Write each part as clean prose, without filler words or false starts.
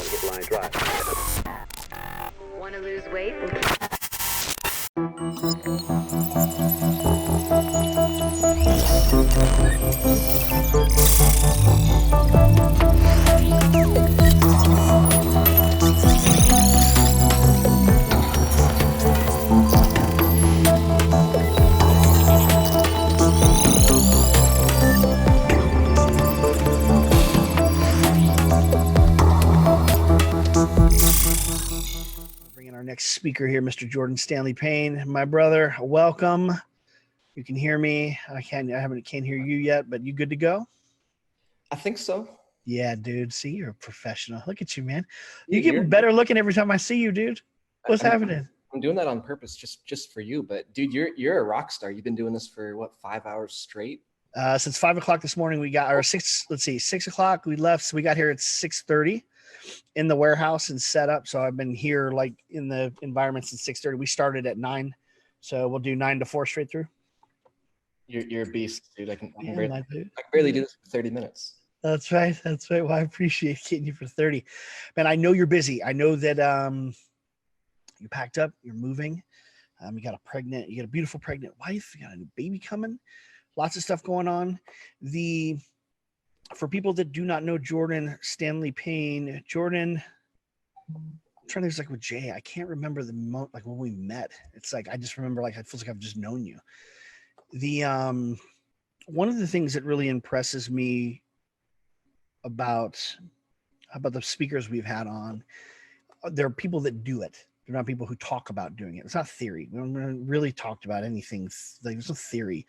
want to get line dry. Want to lose weight? Bringing our next speaker here, Mr. Jordan Stanley Payne, my brother. Welcome. You can hear me. I can't hear you yet, but you good to go? I think so. Yeah, dude. See, you're a professional. Look at you, man. Dude, You get better looking every time I see you, dude. What's happening? I'm doing that on purpose, just for you. But dude, you're a rock star. You've been doing this for what, 5 hours straight? Since 5 o'clock this morning, we got our 6 o'clock. We left, so we got here at 6:30 in the warehouse and set up. So I've been here like in the environment since 6:30. We started at 9, so we'll do 9 to 4 straight through. You're a beast, dude. I can Yeah, barely do this for 30 minutes. That's right. Well, I appreciate getting you for 30. Man, I know you're busy. I know that you packed up, you're moving. You got a beautiful pregnant wife, you got a new baby coming, lots of stuff going on. For people that do not know Jordan Stanley Payne, Jordan, I'm trying to think, like with Jay, I can't remember like when we met. It's like I just remember like it feels like I've just known you. One of the things that really impresses me about the speakers we've had on, there are people that do it. They're not people who talk about doing it. It's not theory. We haven't really talked about anything. Like there's no theory.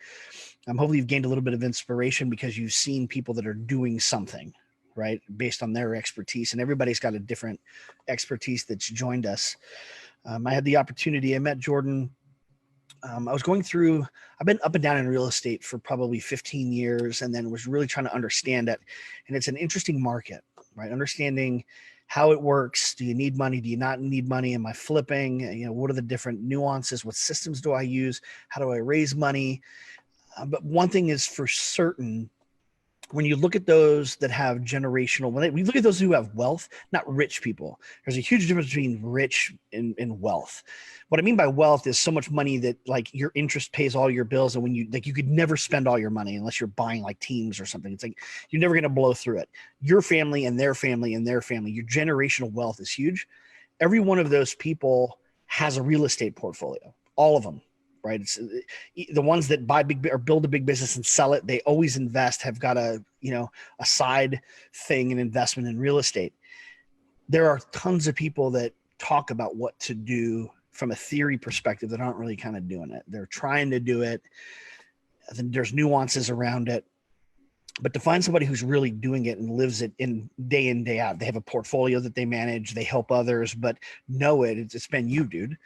Hopefully you've gained a little bit of inspiration because you've seen people that are doing something, right, based on their expertise. And everybody's got a different expertise that's joined us. I had the opportunity. I met Jordan. I've been up and down in real estate for probably 15 years and then was really trying to understand it. And it's an interesting market, right? Understanding how it works. Do you need money? Do you not need money? Am I flipping? What are the different nuances? What systems do I use? How do I raise money? But one thing is for certain, when you look at those that have generational, we look at those who have wealth, not rich people. There's a huge difference between rich and wealth. What I mean by wealth is so much money that like your interest pays all your bills. And when you could never spend all your money unless you're buying like teams or something. It's like, you're never going to blow through it. Your family and their family and their family, your generational wealth is huge. Every one of those people has a real estate portfolio, all of them. Right. It's the ones that buy big or build a big business and sell it. They always invest, have got a side thing, an investment in real estate. There are tons of people that talk about what to do from a theory perspective that aren't really kind of doing it. They're trying to do it. I think there's nuances around it, but to find somebody who's really doing it and lives it in, day out, they have a portfolio that they manage, they help others, but know it's been you, dude.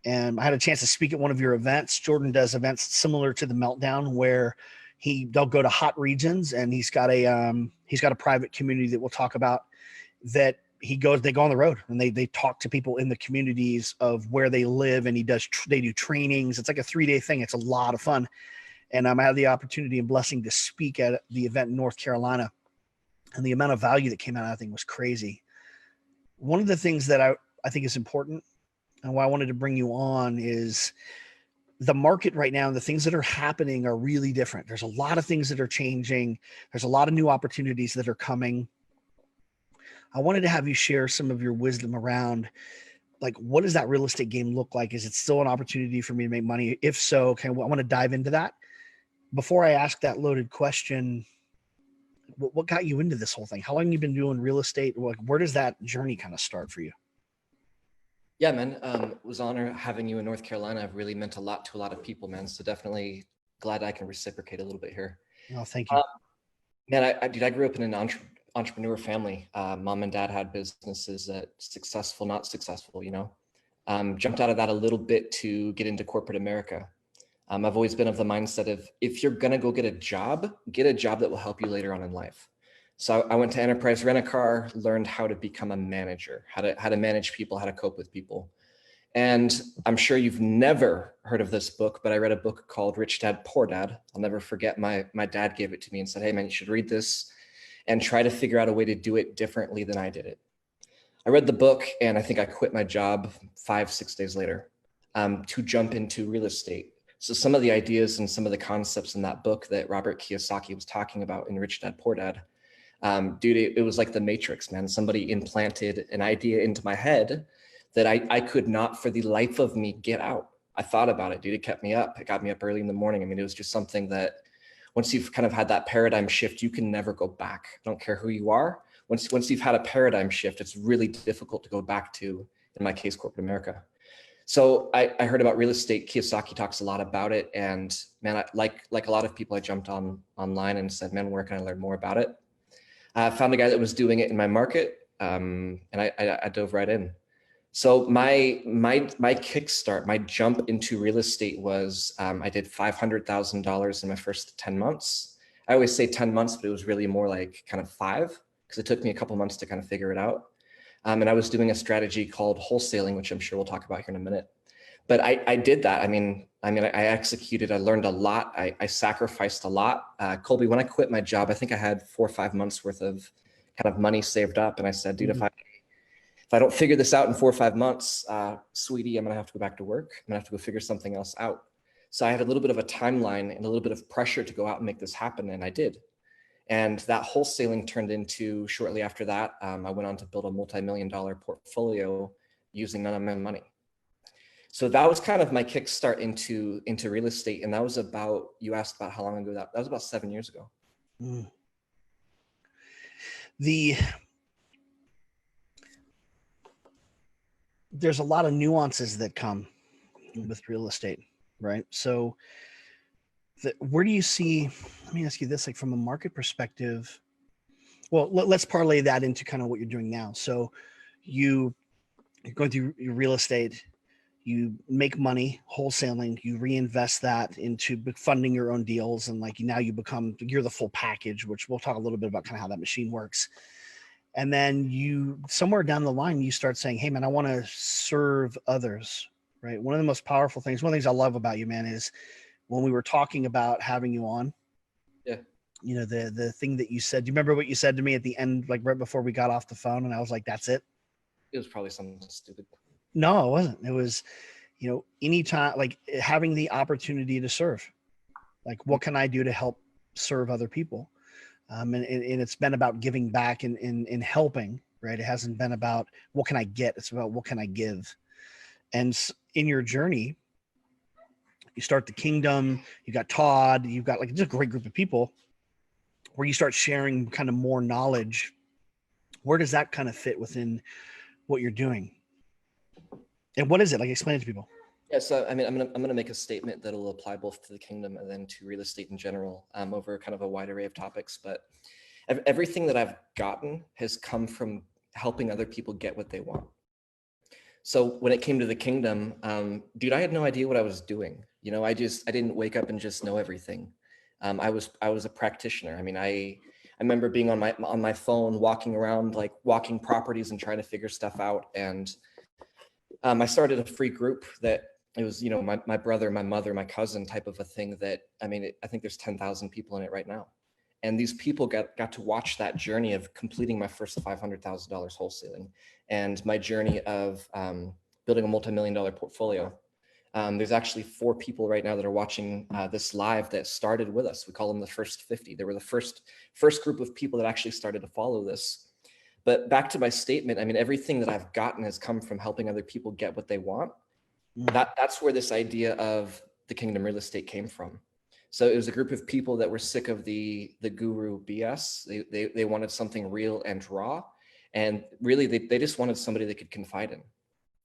And I had a chance to speak at one of your events. Jordan does events similar to the Meltdown where they'll go to hot regions, and he's got a private community that we'll talk about that they go on the road and they talk to people in the communities of where they live, and they do trainings. It's like a 3-day thing. It's a lot of fun. And I had the opportunity and blessing to speak at the event in North Carolina, and the amount of value that came out of that thing was crazy. One of the things that I think is important and why I wanted to bring you on is the market right now and the things that are happening are really different. There's a lot of things that are changing. There's a lot of new opportunities that are coming. I wanted to have you share some of your wisdom around, like, what does that real estate game look like? Is it still an opportunity for me to make money? If so, I want to dive into that. Before I ask that loaded question, what got you into this whole thing? How long have you been doing real estate? Where does that journey kind of start for you? Yeah, man. It was an honor having you in North Carolina. I've really meant a lot to a lot of people, man. So definitely glad I can reciprocate a little bit here. Oh, thank you. Man, I grew up in an entrepreneur family. Mom and dad had businesses that successful, not successful, jumped out of that a little bit to get into corporate America. I've always been of the mindset of, if you're going to go get a job that will help you later on in life. So I went to Enterprise Rent-A-Car, learned how to become a manager, how to manage people, how to cope with people. And I'm sure you've never heard of this book, but I read a book called Rich Dad, Poor Dad. I'll never forget, my dad gave it to me and said, hey man, you should read this and try to figure out a way to do it differently than I did it. I read the book and I think I quit my job 5-6 days later to jump into real estate. So some of the ideas and some of the concepts in that book that Robert Kiyosaki was talking about in Rich Dad Poor Dad, dude, it was like the Matrix, man. Somebody implanted an idea into my head that I could not for the life of me get out. I thought about it, dude. It kept me up. It got me up early in the morning. I mean, it was just something that once you've kind of had that paradigm shift, you can never go back. I don't care who you are. Once you've had a paradigm shift, it's really difficult to go back to, in my case, corporate America. So I heard about real estate. Kiyosaki talks a lot about it. And man, like a lot of people, I jumped online and said, man, where can I learn more about it? I found a guy that was doing it in my market, and I dove right in. So my kickstart, my jump into real estate was I did $500,000 in my first 10 months. I always say 10 months, but it was really more like kind of 5, because it took me a couple months to kind of figure it out. And I was doing a strategy called wholesaling, which I'm sure we'll talk about here in a minute. But I did that. I mean, I executed. I learned a lot. I sacrificed a lot. Kolby, when I quit my job, I think I had 4 or 5 months worth of kind of money saved up, and I said, dude, if I don't figure this out in 4 or 5 months, sweetie, I'm gonna have to go back to work. I'm gonna have to go figure something else out. So I had a little bit of a timeline and a little bit of pressure to go out and make this happen, and I did. And that wholesaling turned into, shortly after that, I went on to build a multi-million-dollar portfolio using none of my money. So that was kind of my kickstart into real estate. And that was about, you asked about how long ago that was about 7 years ago. Mm. There's a lot of nuances that come with real estate, right? So where do you see, let me ask you this, like from a market perspective, well, let's parlay that into kind of what you're doing now. So you're going through your real estate, you make money wholesaling, you reinvest that into funding your own deals. And like now you're the full package, which we'll talk a little bit about kind of how that machine works. And then you, somewhere down the line, you start saying, hey man, I want to serve others, right? One of the most powerful things, one of the things I love about you, man, is when we were talking about having you on, yeah, you know, the thing that you said, do you remember what you said to me at the end, like right before we got off the phone? And I was like, that's it. It was probably something stupid. No, it wasn't. It was, you know, anytime, like having the opportunity to serve, like what can I do to help serve other people? And it's been about giving back and helping, right? It hasn't been about what can I get? It's about what can I give? And in your journey, you start the kingdom, you got Todd, you've got like just a great group of people where you start sharing kind of more knowledge. Where does that kind of fit within what you're doing? And what is it? Like, explain it to people. Yeah, so I mean, I'm gonna make a statement that'll apply both to the kingdom and then to real estate in general, over kind of a wide array of topics. But everything that I've gotten has come from helping other people get what they want. So when it came to the kingdom, dude, I had no idea what I was doing. You know, I didn't wake up and just know everything. I was a practitioner. I mean, I remember being on my phone, walking around, like walking properties and trying to figure stuff out. And I started a free group that it was, you know, my brother, my mother, my cousin type of a thing that, I mean, I think there's 10,000 people in it right now. And these people got to watch that journey of completing my first $500,000 wholesaling and my journey of building a multi-million-dollar portfolio. There's actually 4 people right now that are watching this live that started with us. We call them the first 50. They were the first group of people that actually started to follow this. But back to my statement, I mean, everything that I've gotten has come from helping other people get what they want. That's where this idea of the kingdom real estate came from. So it was a group of people that were sick of the guru BS. They wanted something real and raw. And really, they just wanted somebody they could confide in.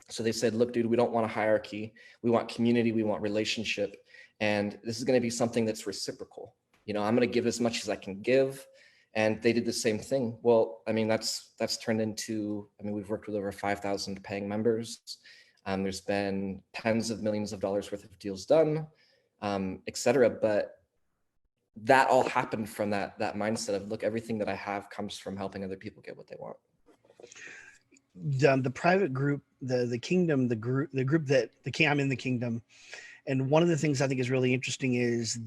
So they said, look, dude, we don't want a hierarchy. We want community. We want relationship. And this is going to be something that's reciprocal. You know, I'm going to give as much as I can give. And they did the same thing. Well, I mean, that's turned into, I mean, we've worked with over 5,000 paying members. There's been tens of millions of dollars worth of deals done, et cetera. But that all happened from that mindset of, look, everything that I have comes from helping other people get what they want. The private group, the kingdom, the group that I'm in the kingdom. And one of the things I think is really interesting is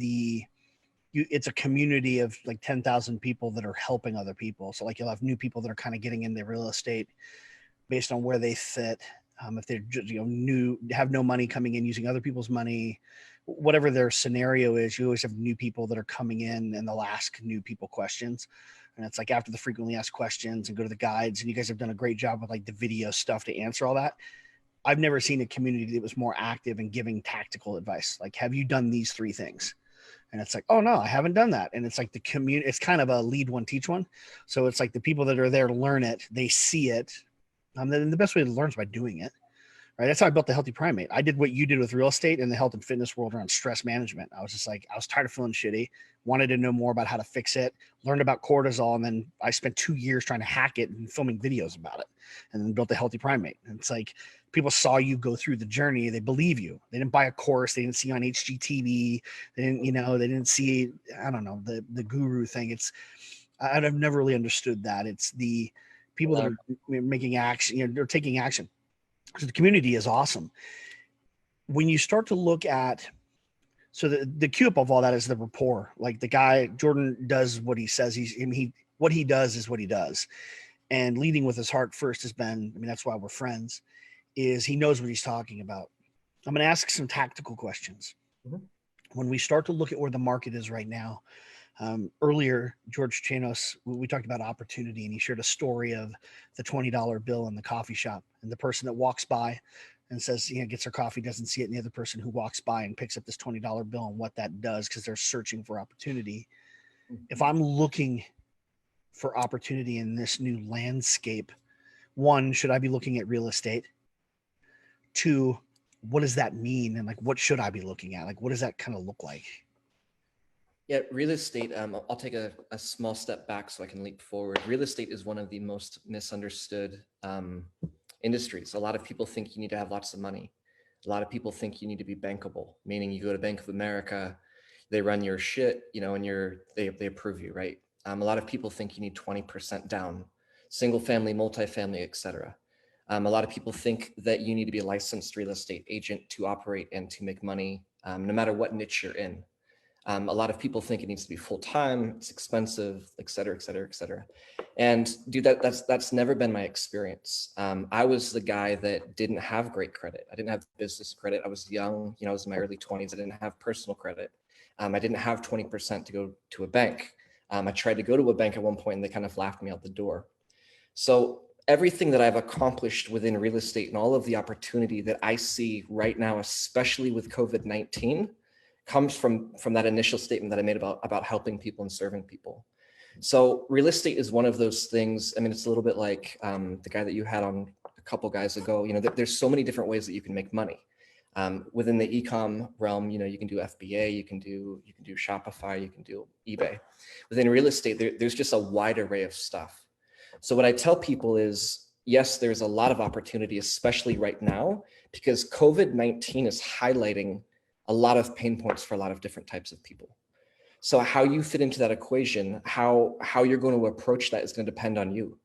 it's a community of like 10,000 people that are helping other people. So like you'll have new people that are kind of getting into real estate. based on where they sit. If they're just, new, have no money coming in, using other people's money, whatever their scenario is, you always have new people that are coming in and they'll ask new people questions. And it's like after the frequently asked questions and go to the guides, and you guys have done a great job with like the video stuff to answer all that. I've never seen a community that was more active in giving tactical advice. Like, have you done these 3 things? And it's like, oh no, I haven't done that. And it's like the community, it's kind of a lead one, teach one. So it's like the people that are there to learn it, they see it. And the best way to learn is by doing it. Right. That's how I built the Healthy Primate. I did what you did with real estate and the health and fitness world around stress management. I was just like, I was tired of feeling shitty, wanted to know more about how to fix it, learned about cortisol. And then I spent 2 years trying to hack it and filming videos about it, and then built the Healthy Primate. And it's like, people saw you go through the journey. They believe you. They didn't buy a course. They didn't see on HGTV. They didn't, they didn't see, I don't know, the guru thing. I've never really understood that. It's the people that are making action, they're taking action. So the community is awesome. When you start to look at, so the cue up of all that is the rapport. Like the guy, Jordan does what he says. What he does is what he does. And leading with his heart first has been, that's why we're friends, is he knows what he's talking about. I'm going to ask some tactical questions. Mm-hmm. When we start to look at where the market is right now, earlier, George Chanos, we talked about opportunity, and he shared a story of the $20 bill in the coffee shop, and the person that walks by and says, gets their coffee, doesn't see it, and the other person who walks by and picks up this $20 bill, and what that does, because they're searching for opportunity. Mm-hmm. If I'm looking for opportunity in this new landscape, 1, should I be looking at real estate? 2, what does that mean? And like, what should I be looking at? Like, what does that kind of look like? Yeah, real estate, I'll take a small step back so I can leap forward. Real estate is one of the most misunderstood industries. A lot of people think you need to have lots of money. A lot of people think you need to be bankable, meaning you go to Bank of America, they run your shit, and they approve you, right? A lot of people think you need 20% down, single family, multifamily, et cetera. A lot of people think that you need to be a licensed real estate agent to operate and to make money, no matter what niche you're in. A lot of people think it needs to be full-time, it's expensive, et cetera, et cetera, et cetera. And dude, that's never been my experience. I was the guy that didn't have great credit. I didn't have business credit. I was young, I was in my early 20s. I didn't have personal credit. I didn't have 20% to go to a bank. I tried to go to a bank at one point and they kind of laughed me out the door. So everything that I've accomplished within real estate and all of the opportunity that I see right now, especially with COVID-19, comes from that initial statement that I made about helping people and serving people. So real estate is one of those things. It's a little bit like the guy that you had on a couple guys ago. There's so many different ways that you can make money. Within the e-com realm, you can do FBA, you can do Shopify, you can do eBay. Within real estate, there's just a wide array of stuff. So what I tell people is, yes, there's a lot of opportunity, especially right now, because COVID-19 is highlighting a lot of pain points for a lot of different types of people. So how you fit into that equation, how you're going to approach that is going to depend on you.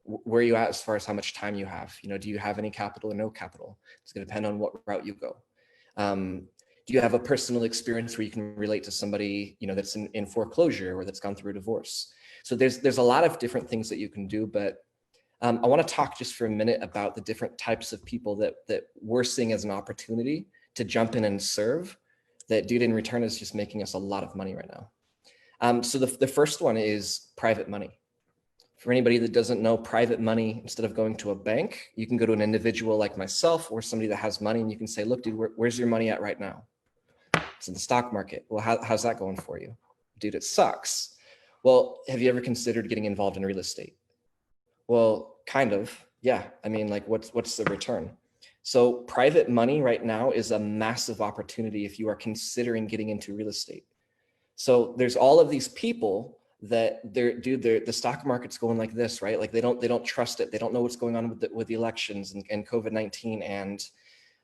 Where are you at as far as how much time you have? Do you have any capital or no capital? It's going to depend on what route you go. Do you have a personal experience where you can relate to somebody, that's in foreclosure or that's gone through a divorce? So there's a lot of different things that you can do, but I want to talk just for a minute about the different types of people that we're seeing as an opportunity to jump in and serve, that dude in return is just making us a lot of money right now. So the first one is private money. For anybody that doesn't know, private money, instead of going to a bank, you can go to an individual like myself or somebody that has money and you can say, look, dude, where's your money at right now? It's in the stock market. Well, how's that going for you? Dude, it sucks. Well, have you ever considered getting involved in real estate? Well, kind of, yeah. What's the return? So private money right now is a massive opportunity if you are considering getting into real estate. So there's all of these people that the stock market's going like this, right? Like they don't trust it. They don't know what's going on with the elections and COVID-19 and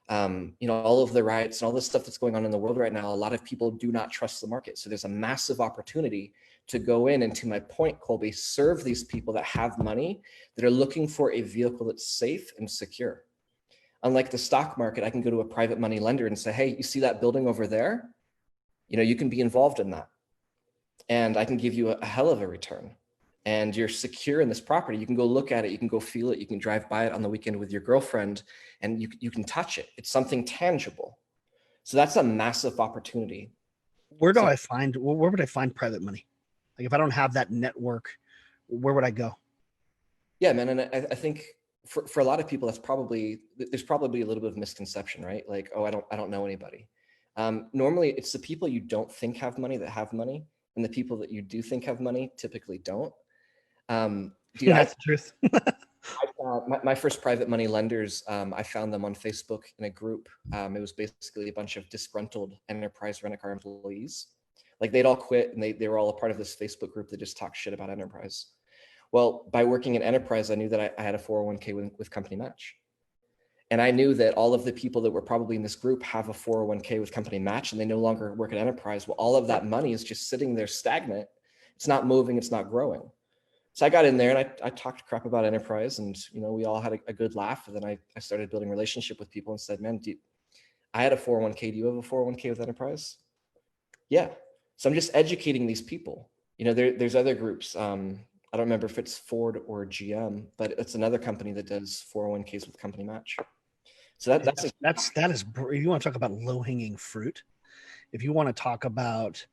all of the riots and all this stuff that's going on in the world right now. A lot of people do not trust the market. So there's a massive opportunity to go in and, to my point, Kolby, serve these people that have money, that are looking for a vehicle that's safe and secure. Unlike the stock market, I can go to a private money lender and say, hey, you see that building over there? You can be involved in that. And I can give you a hell of a return. and you're secure in this property. You can go look at it, you can go feel it, you can drive by it on the weekend with your girlfriend, and you can touch it. It's something tangible. So that's a massive opportunity. Where So- where would I find private money? Like if I don't have that network, where would I go? Yeah, man. And I think for a lot of people, there's probably a little bit of misconception, right? Like, oh, I don't know anybody. Normally it's the people you don't think have money that have money, and the people that you do think have money typically don't. Dude, That's the truth. my first private money lenders, I found them on Facebook in a group. It was basically a bunch of disgruntled enterprise rent-a-car employees. Like they'd all quit, and they were all a part of this Facebook group that just talked shit about enterprise. Well, by working in enterprise, I knew that I had a 401k with company match. And I knew that all of the people that were probably in this group have a 401k with company match, and they no longer work at enterprise. Well, all of that money is just sitting there stagnant. It's not moving, it's not growing. So I got in there and I talked crap about enterprise, and we all had a good laugh. And then I started building a relationship with people and said, man, I had a 401k. Do you have a 401k with enterprise? Yeah. So I'm just educating these people. There's other groups. I don't remember if it's Ford or GM, but it's another company that does 401ks with company match. So that is, if you want to talk about low-hanging fruit, if you want to talk about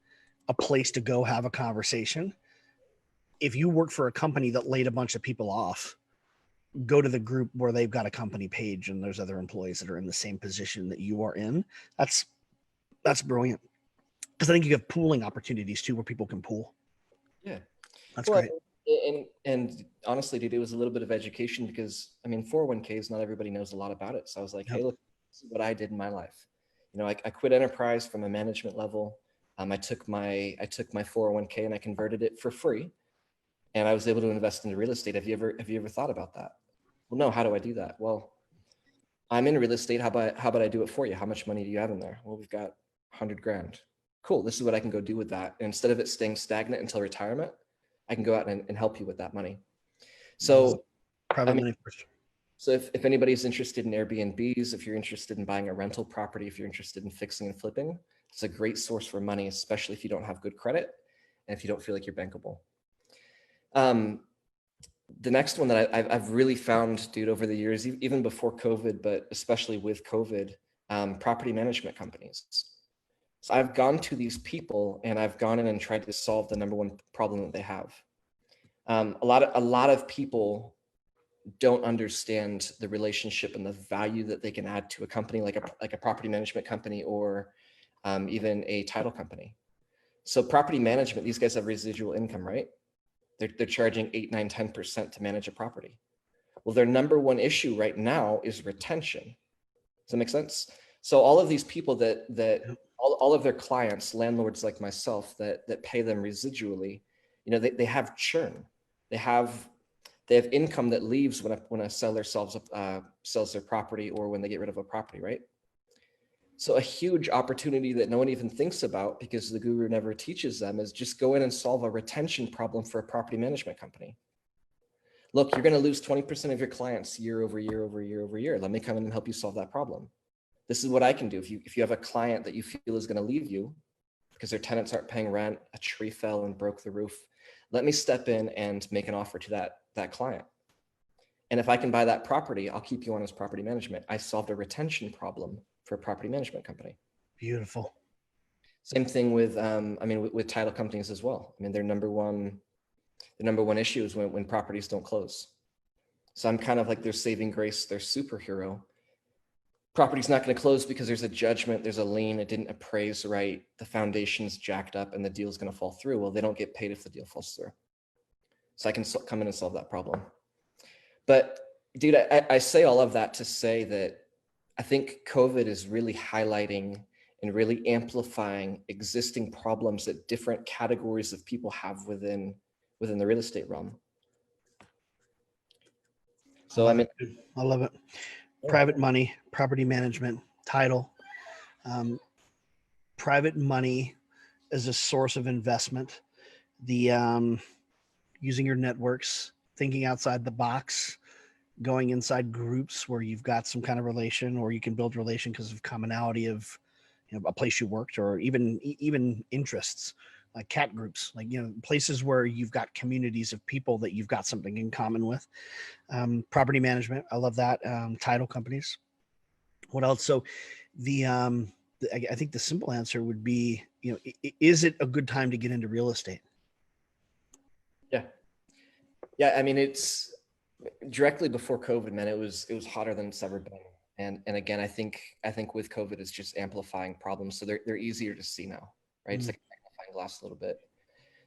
a place to go have a conversation, if you work for a company that laid a bunch of people off, go to the group where they've got a company page and there's other employees that are in the same position that you are in. That's brilliant. Because I think you have pooling opportunities too, where people can pool. Yeah. That's great. And honestly, dude, it was a little bit of education because 401ks, not everybody knows a lot about it. So I was like, hey, look, this is what I did in my life. I quit enterprise from a management level. I took my 401k and I converted it for free. And I was able to invest into real estate. Have you ever thought about that? Well, no, how do I do that? Well, I'm in real estate. How about I do it for you? How much money do you have in there? Well, we've got 100 grand. Cool. This is what I can go do with that. And instead of it staying stagnant until retirement, I can go out and help you with that money. So private money first. So if anybody's interested in Airbnbs, if you're interested in buying a rental property, if you're interested in fixing and flipping, it's a great source for money, especially if you don't have good credit and if you don't feel like you're bankable. The next one that I've really found, dude, over the years, even before COVID, but especially with COVID, property management companies. So I've gone to these people and I've gone in and tried to solve the number one problem that they have. A lot of people don't understand the relationship and the value that they can add to a company like a property management company or even a title company. So property management, these guys have residual income, right? They're charging 8, 9, 10% to manage a property. Well, their number one issue right now is retention. Does that make sense? So all of these people all of their clients, landlords like myself that pay them residually, they have churn. They have income that leaves when a seller sells their property or when they get rid of a property, right? So a huge opportunity that no one even thinks about because the guru never teaches them is just go in and solve a retention problem for a property management company. Look, you're going to lose 20% of your clients year over year over year over year. Let me come in and help you solve that problem. This is what I can do. If you have a client that you feel is going to leave you because their tenants aren't paying rent, a tree fell and broke the roof, let me step in and make an offer to that client. And if I can buy that property, I'll keep you on as property management. I solved a retention problem for a property management company. Beautiful. Same thing with, with title companies as well. Their number one issue is when properties don't close. So I'm kind of like their saving grace, their superhero. Property's not going to close because there's a judgment, there's a lien, it didn't appraise right, the foundation's jacked up and the deal's going to fall through. Well, they don't get paid if the deal falls through. So I can come in and solve that problem. But dude, I say all of that to say that I think COVID is really highlighting and really amplifying existing problems that different categories of people have within the real estate realm. So I love it. Private money, property management, title, private money as a source of investment, the using your networks, thinking outside the box, going inside groups where you've got some kind of relation or you can build relation because of commonality of a place you worked or even interests. like cat groups, like, places where you've got communities of people that you've got something in common with. Property management, I love that. Title companies. What else? So I think the simple answer would be, is it a good time to get into real estate? Yeah. I mean, it's directly before COVID, man. It was hotter than it's ever been. And again, I think with COVID, it's just amplifying problems. So they're easier to see now, right? It's like a magnifying glass a little bit.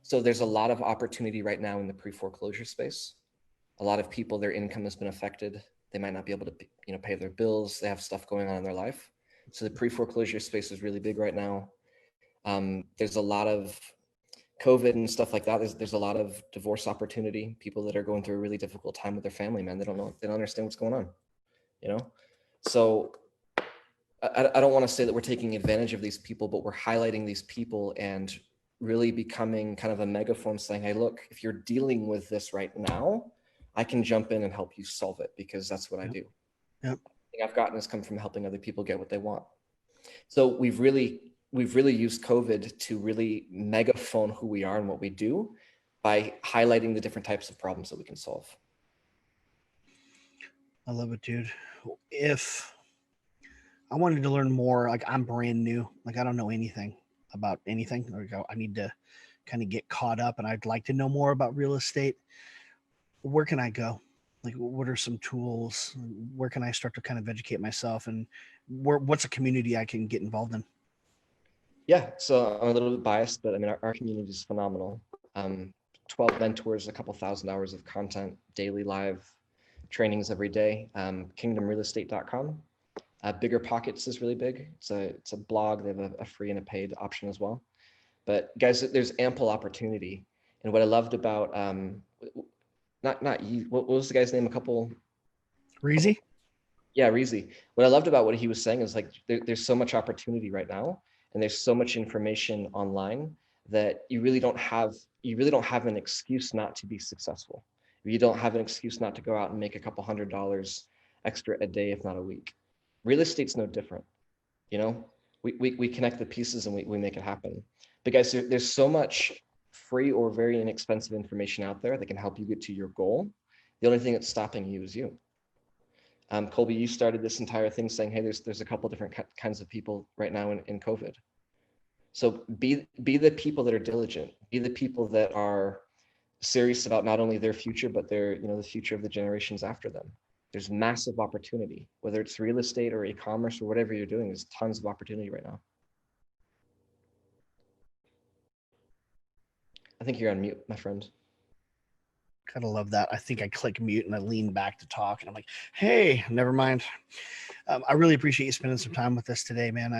So there's a lot of opportunity right now in the pre-foreclosure space. A lot of people, their income has been affected. They might not be able to, pay their bills. They have stuff going on in their life. So the pre-foreclosure space is really big right now. There's a lot of COVID and stuff like that. There's a lot of divorce opportunity. People that are going through a really difficult time with their family, man. They don't understand what's going on, So I don't want to say that we're taking advantage of these people, but we're highlighting these people and really becoming kind of a megaphone saying, hey, look, if you're dealing with this right now, I can jump in and help you solve it, because that's what I do. Yep. The thing I've gotten has come from helping other people get what they want. So we've really used COVID to really megaphone who we are and what we do by highlighting the different types of problems that we can solve. I love it, dude. If I wanted to learn more, like I'm brand new, like I don't know anything about anything, or I need to kind of get caught up and I'd like to know more about real estate, where can I go? Like, what are some tools? Where can I start to kind of educate myself, and what's a community I can get involved in? Yeah, so I'm a little bit biased, but I mean, our community is phenomenal. 12 mentors, a couple thousand hours of content, daily live trainings every day. Kingdomrealestate.com. Bigger Pockets is really big. It's a blog. They have a free and a paid option as well. But guys, there's ample opportunity. And what I loved about, not you, what was the guy's name? Reezy? Yeah, Reezy. What I loved about what he was saying is like, there's so much opportunity right now, and there's so much information online that you really don't have an excuse not to be successful. You don't have an excuse not to go out and make a couple $100 extra a day, if not a week. Real estate's no different. We connect the pieces and we make it happen. But guys, there's so much free or very inexpensive information out there that can help you get to your goal. The only thing that's stopping you is you. Kolby, you started this entire thing saying, hey, there's a couple different kinds of people right now in COVID. So be the people that are diligent, be the people that are serious about not only their future, but the future of the generations after them. There's massive opportunity, whether it's real estate or e-commerce or whatever you're doing, there's tons of opportunity right now. I think you're on mute, my friend. Gotta love that. I think I click mute and I lean back to talk and I'm like, hey, never mind. I really appreciate you spending some time with us today, man.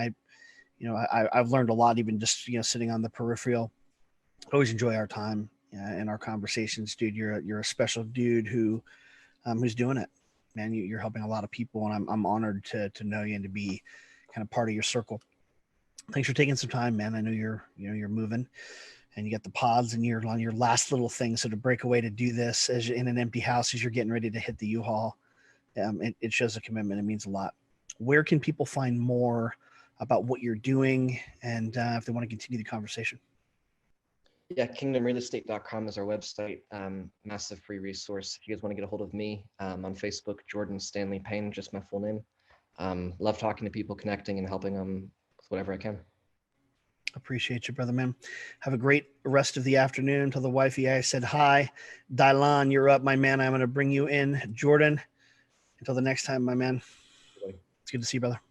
I've learned a lot, even just, sitting on the peripheral. I always enjoy our time and our conversations, dude. You're a special dude who's doing it, man. You're helping a lot of people, and I'm honored to know you and to be kind of part of your circle. Thanks for taking some time, man. I know you're moving and you got the pods and you're on your last little thing. So to break away to do this as in an empty house as you're getting ready to hit the U-Haul, it shows a commitment. It means a lot. Where can people find more about what you're doing, and if they want to continue the conversation? Yeah, kingdomrealestate.com is our website. Massive free resource. If you guys want to get a hold of me, on Facebook, Jordan Stanley Payne, just my full name. Love talking to people, connecting and helping them with whatever I can. Appreciate you, brother, man. Have a great rest of the afternoon. Tell the wifey I said hi. Dylan, you're up, my man. I'm going to bring you in. Jordan, until the next time, my man. It's good to see you, brother.